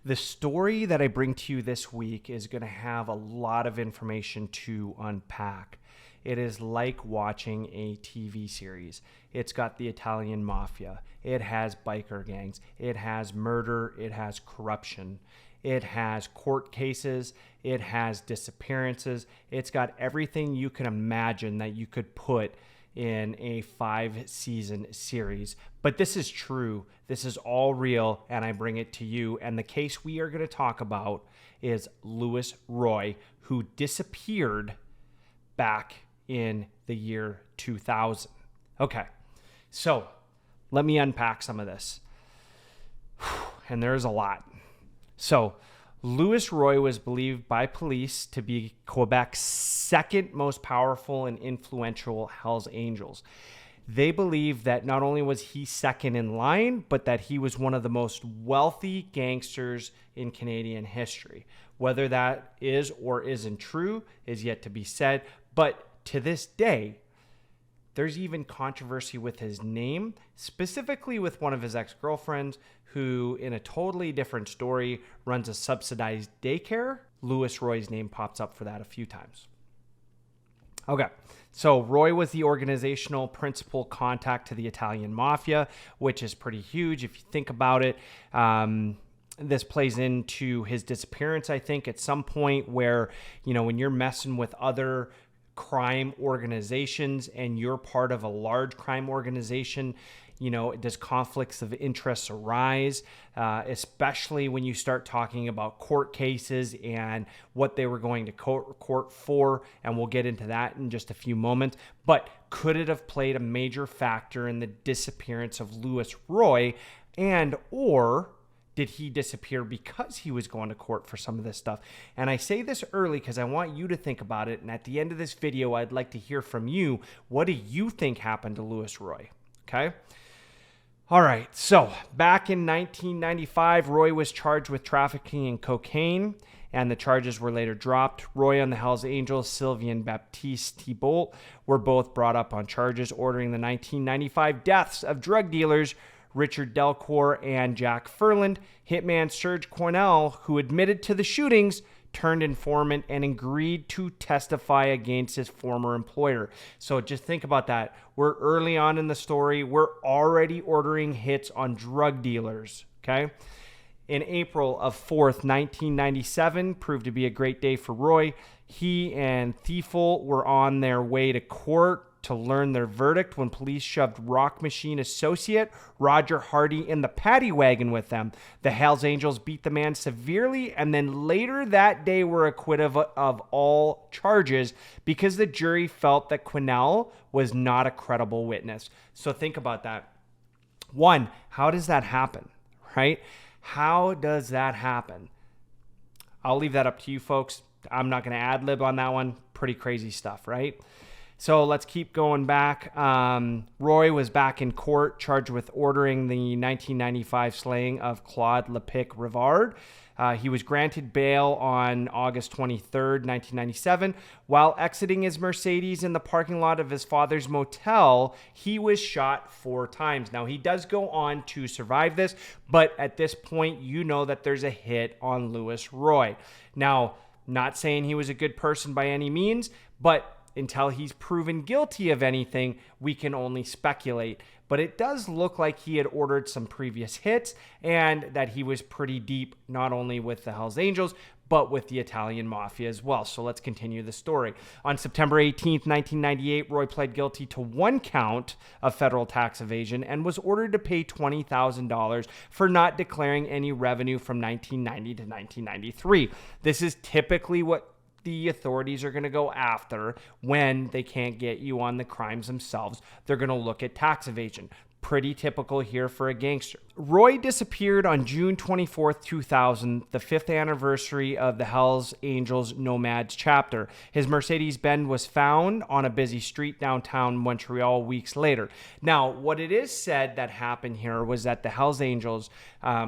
The story that I bring to you this week is going to have a lot of information to unpack. It is like watching a TV series. It's got the Italian mafia. It has biker gangs. It has murder. It has corruption. It has court cases. It has disappearances. It's got everything you can imagine that you could put in a 5-season series. But this is true. This is all real, and I bring it to you. And the case we are going to talk about is Louis Roy, who disappeared back in the year 2000. Okay, so let me unpack some of this. And there's a lot. So Louis Roy was believed by police to be Quebec's second most powerful and influential Hells Angels. They believe that not only was he second in line, but that he was one of the most wealthy gangsters in Canadian history. Whether that is or isn't true is yet to be said. But to this day, there's even controversy with his name, specifically with one of his ex-girlfriends who, in a totally different story, runs a subsidized daycare. Louis Roy's name pops up for that a few times. Okay, so Roy was the organizational principal contact to the Italian mafia, which is pretty huge if you think about it. This plays into his disappearance, I think, at some point where, you know, when you're messing with other crime organizations and you're part of a large crime organization, you know, does conflicts of interest arise, especially when you start talking about court cases and what they were going to court for, and we'll get into that in just a few moments. But could it have played a major factor in the disappearance of Louis Roy, and or did he disappear because he was going to court for some of this stuff? And I say this early because I want you to think about it. And at the end of this video, I'd like to hear from you. What do you think happened to Louis Roy? Okay. All right. So back in 1995, Roy was charged with trafficking in cocaine, and the charges were later dropped. Roy and the Hells Angels, Sylvain Baptiste Thibault, were both brought up on charges ordering the 1995 deaths of drug dealers Richard Delcourt and Jack Furland. Hitman Serge Cornell, who admitted to the shootings, turned informant and agreed to testify against his former employer. So just think about that. We're early on in the story. We're already ordering hits on drug dealers, okay? In April of 4th, 1997, proved to be a great day for Roy. He and Thiefel were on their way to court to learn their verdict when police shoved Rock Machine associate Roger Hardy in the paddy wagon with them. The Hells Angels beat the man severely, and then later that day were acquitted of all charges because the jury felt that Quinnell was not a credible witness. So think about that. One, how does that happen, right? How does that happen? I'll leave that up to you folks. I'm not going to ad-lib on that one. Pretty crazy stuff, right? So let's keep going back. Roy was back in court charged with ordering the 1995 slaying of Claude Lepic Rivard. He was granted bail on August 23rd, 1997. While exiting his Mercedes in the parking lot of his father's motel, he was shot 4 times. Now, he does go on to survive this, but at this point, you know that there's a hit on Louis Roy. Now, not saying he was a good person by any means, but until he's proven guilty of anything, we can only speculate. But it does look like he had ordered some previous hits and that he was pretty deep, not only with the Hells Angels, but with the Italian Mafia as well. So let's continue the story. On September 18th, 1998, Roy pled guilty to 1 count of federal tax evasion and was ordered to pay $20,000 for not declaring any revenue from 1990 to 1993. This is typically what the authorities are going to go after when they can't get you on the crimes themselves. They're going to look at tax evasion. Pretty typical here for a gangster. Roy disappeared on June 24th, 2000, the 5th anniversary of the Hells Angels Nomads chapter. His Mercedes-Benz was found on a busy street downtown Montreal weeks later. Now, what it is said that happened here was that the Hells Angels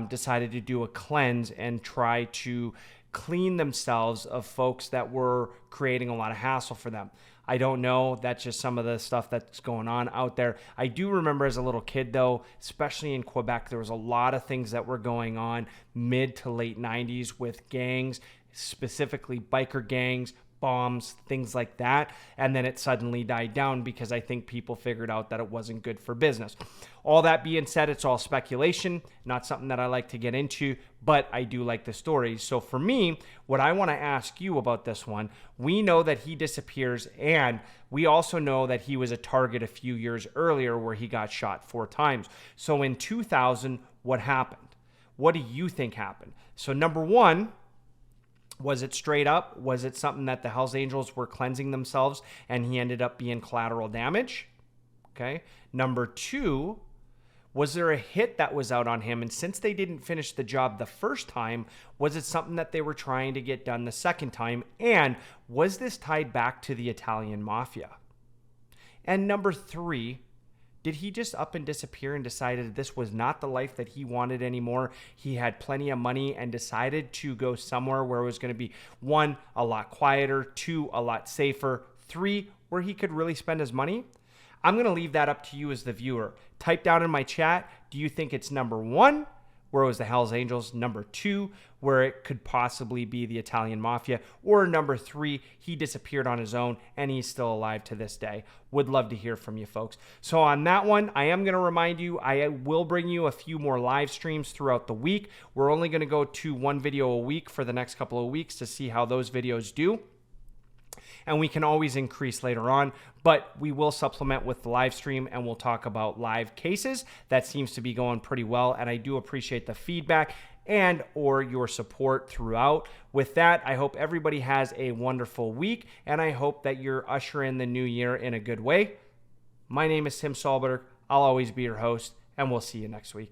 decided to do a cleanse and try to clean themselves of folks that were creating a lot of hassle for them. I don't know. That's just some of the stuff that's going on out there. I do remember as a little kid, though, especially in Quebec, there was a lot of things that were going on mid to late 90s with gangs, specifically biker gangs, bombs, things like that. And then it suddenly died down because I think people figured out that it wasn't good for business. All that being said, it's all speculation, not something that I like to get into, but I do like the stories. So for me, what I want to ask you about this one, we know that he disappears, and we also know that he was a target a few years earlier where he got shot 4 times. So in 2000, what happened? What do you think happened? So number one, was it straight up? Was it something that the Hells Angels were cleansing themselves and he ended up being collateral damage? Okay. Number 2, was there a hit that was out on him? And since they didn't finish the job the first time, was it something that they were trying to get done the second time? And was this tied back to the Italian mafia? And number 3, did he just up and disappear and decided this was not the life that he wanted anymore? He had plenty of money and decided to go somewhere where it was going to be 1, a lot quieter, 2, a lot safer, 3, where he could really spend his money? I'm going to leave that up to you as the viewer. Type down in my chat, do you think it's number 1, where it was the Hells Angels, number 2, where it could possibly be the Italian mafia, or number 3, he disappeared on his own and he's still alive to this day? Would love to hear from you folks. So on that one, I am going to remind you, I will bring you a few more live streams throughout the week. We're only going to go to 1 video a week for the next couple of weeks to see how those videos do. And we can always increase later on, but we will supplement with the live stream and we'll talk about live cases. That seems to be going pretty well, and I do appreciate the feedback and or your support throughout. With that, I hope everybody has a wonderful week, and I hope that you're ushering the new year in a good way. My name is Tim Solberg. I'll always be your host, and we'll see you next week.